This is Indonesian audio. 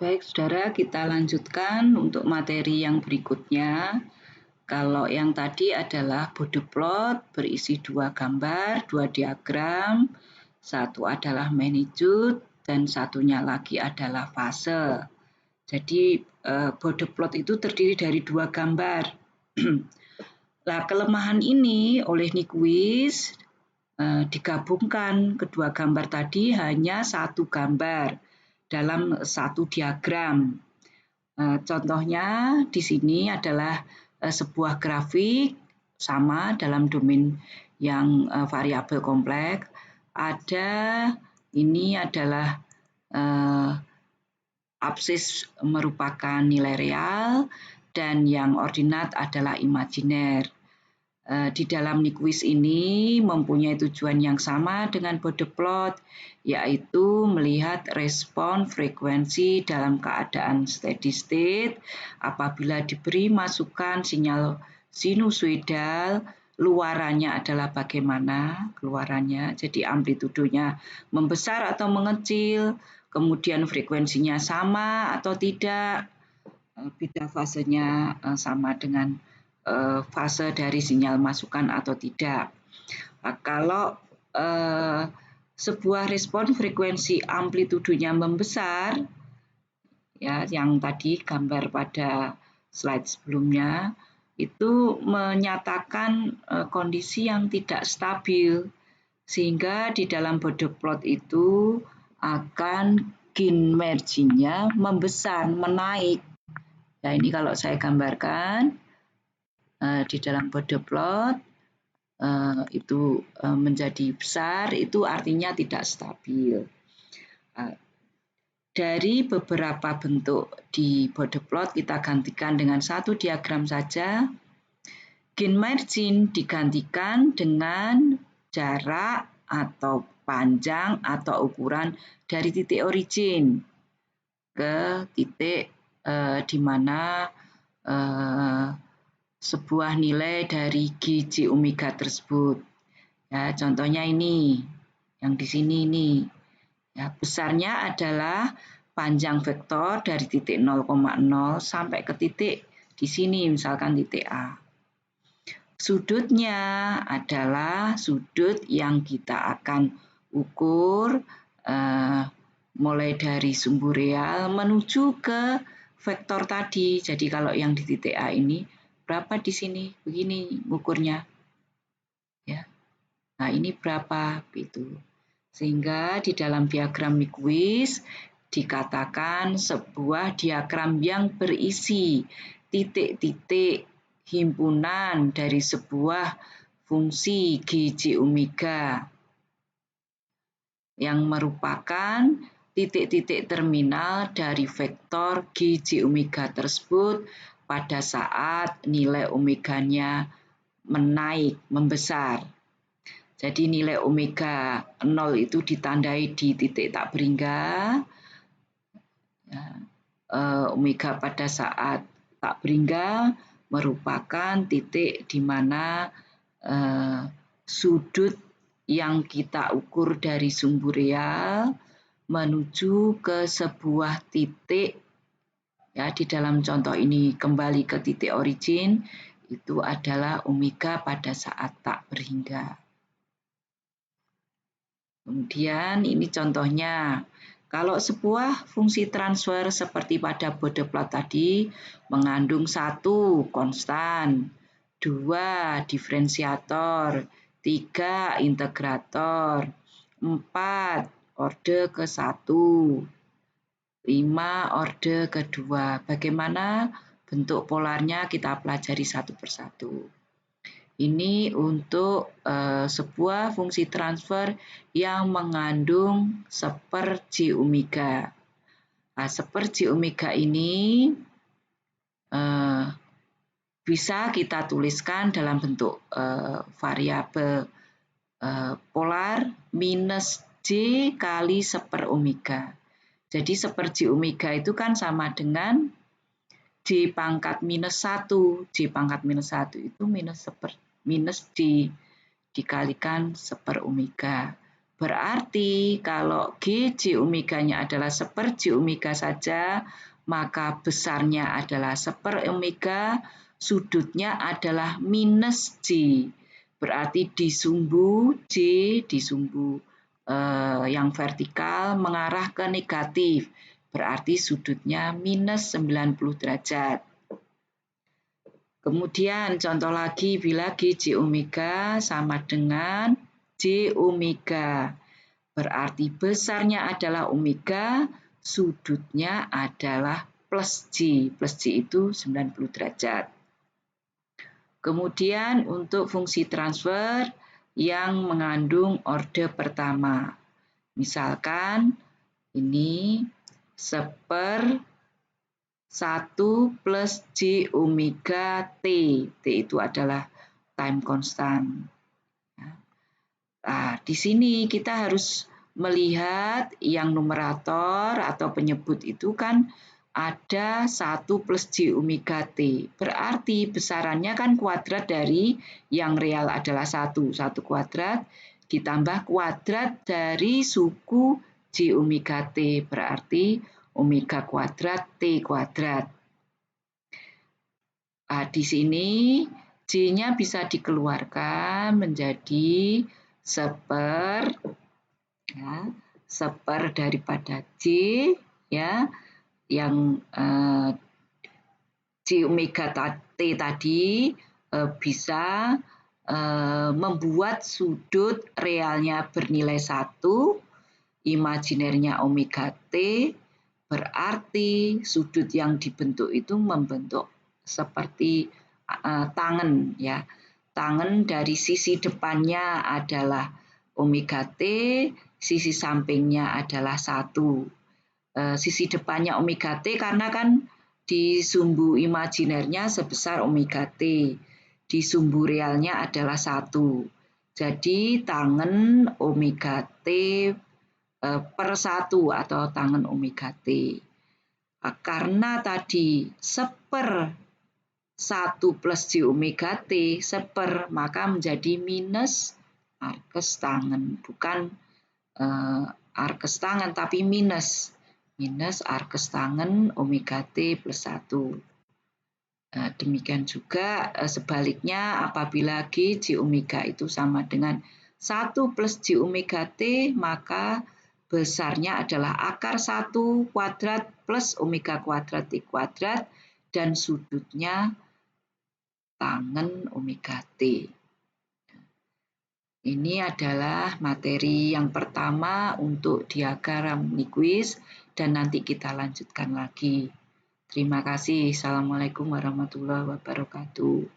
Baik, saudara, kita lanjutkan untuk materi yang berikutnya. Kalau yang tadi adalah bode plot berisi 2 gambar, 2 diagram, satu adalah magnitude dan satunya lagi adalah fase. Jadi bode plot itu terdiri dari 2 gambar. Nah, kelemahan ini oleh Nyquist digabungkan kedua gambar tadi hanya satu gambar dalam satu diagram. Contohnya di sini adalah sebuah grafik sama dalam domain yang variabel kompleks. Ini adalah absis merupakan nilai real dan yang ordinat adalah imajiner. Di dalam Nyquist ini mempunyai tujuan yang sama dengan bode plot, yaitu melihat respon frekuensi dalam keadaan steady state apabila diberi masukan sinyal sinusoidal. Luarannya adalah bagaimana keluarannya, jadi amplitudonya membesar atau mengecil, kemudian frekuensinya sama atau tidak, beda fasenya sama dengan fase dari sinyal masukan atau tidak. Nah, kalau sebuah respon frekuensi amplitudonya membesar, ya, yang tadi gambar pada slide sebelumnya, itu menyatakan kondisi yang tidak stabil, sehingga di dalam bode plot itu akan gain margin-nya membesar, menaik. Nah, ini kalau saya gambarkan di dalam bode plot itu menjadi besar, itu artinya tidak stabil. Dari beberapa bentuk di bode plot kita gantikan dengan satu diagram saja. Gain margin digantikan dengan jarak atau panjang atau ukuran dari titik origin ke titik di mana sebuah nilai dari GJ omega tersebut. Ya, contohnya ini, yang di sini ini. Ya, besarnya adalah panjang vektor dari titik 0,0 sampai ke titik di sini, misalkan titik A. Sudutnya adalah sudut yang kita akan ukur mulai dari sumbu real menuju ke vektor tadi. Jadi kalau yang di titik A ini berapa di sini? Begini ukurnya. Ya. Nah, ini berapa itu. Sehingga di dalam diagram Nyquist dikatakan sebuah diagram yang berisi titik-titik himpunan dari sebuah fungsi GJ omega yang merupakan titik-titik terminal dari vektor GJ omega tersebut pada saat nilai omeganya menaik, membesar. Jadi nilai omega 0 itu ditandai di titik tak berhingga. Omega pada saat tak berhingga merupakan titik di mana sudut yang kita ukur dari sumbu real menuju ke sebuah titik, ya, di dalam contoh ini kembali ke titik origin, itu adalah omega pada saat tak berhingga. Kemudian ini contohnya, kalau sebuah fungsi transfer seperti pada bode plot tadi mengandung 1 konstan, 2 diferensiator, 3 integrator, 4 orde ke-1, 5 orde ke-2. Bagaimana bentuk polarnya kita pelajari satu persatu. Ini untuk sebuah fungsi transfer yang mengandung 1/J omega. Nah, 1/J omega ini bisa kita tuliskan dalam bentuk variabel polar minus J kali 1/. omega. Jadi 1/J omega itu kan sama dengan J pangkat minus 1. J pangkat minus 1 itu minus J dikalikan 1/. omega. Berarti kalau G J omeganya adalah 1/4 J omega saja, maka besarnya adalah 1/4 omega, sudutnya adalah minus J. Berarti di sumbu J, di sumbu yang vertikal mengarah ke negatif. Berarti sudutnya minus 90 derajat. Kemudian contoh lagi bila G J omega sama dengan J omega. Berarti besarnya adalah omega, sudutnya adalah plus J. Plus J itu 90 derajat. Kemudian untuk fungsi transfer yang mengandung orde pertama. Misalkan ini 1/1 plus J omega T. T itu adalah time constant. Nah, di sini kita harus melihat yang numerator atau penyebut itu kan ada 1 plus J omega T. Berarti besarannya kan kuadrat dari yang real adalah 1. 1 kuadrat ditambah kuadrat dari suku J omega T. Berarti omega kuadrat T kuadrat. Nah, di sini J-nya bisa dikeluarkan menjadi 1/1 daripada J ya yang J omega T tadi bisa membuat sudut realnya bernilai 1, imajinernya omega T, berarti sudut yang dibentuk itu membentuk seperti tangan ya. Tangan dari sisi depannya adalah omega T, sisi sampingnya adalah 1. Sisi depannya omega T karena kan di sumbu imajinernya sebesar omega T. Di sumbu realnya adalah 1. Jadi tangan omega T per 1 atau tangan omega T. Karena tadi 1/1 plus J omega T 1/, maka menjadi minus arkes tangen. Bukan arkes tangen, tapi minus arkes tangen omega T plus 1. Demikian juga sebaliknya apabila G J omega itu sama dengan 1 plus J omega T, maka besarnya adalah akar 1 kuadrat plus omega kuadrat T kuadrat dan sudutnya tangen omega T. Ini adalah materi yang pertama untuk diagram Nyquist dan nanti kita lanjutkan lagi. Terima kasih. Assalamualaikum warahmatullahi wabarakatuh.